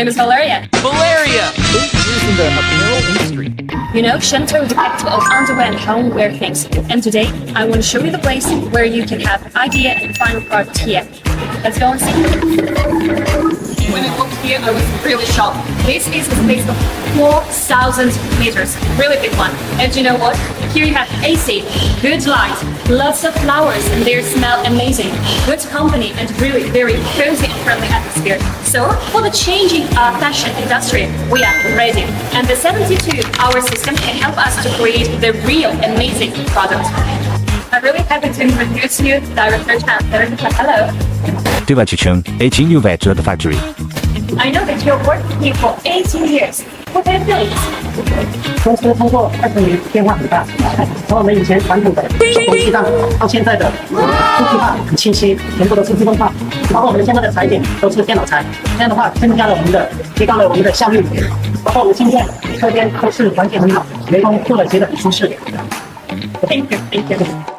name is Valeria. Valeria! 8 years in the apparel industry. You know, Shantou depicts of underwear and homeware things. And today, I want to show you the place where you can have idea and final product here. Let's go and see. When I walked here, I was really shocked. This is a space of 4,000 meters, really big one. And you know what? Here you have AC, good light, lots of flowers, and they smell amazing. Good company and really very cozy and friendly atmosphere. So for the changing fashion industry, we are ready. And the 72-hour system can help us to create the real amazing product. I'm really happy to introduce you Director Chan. Director, hello. Director Chen, 18 New Vector Factory. I know that you're working here for 18 years. What are you doing? 公司通过20年变化很大，从我们以前传统的手工记账到现在的数字化很清晰，全部都是自动化，包括我们现在的裁剪都是电脑裁，这样的话增加了我们的提高了我们的效率，包括我们今天车边都是环境很好，员工做了觉得很舒适。Thank you.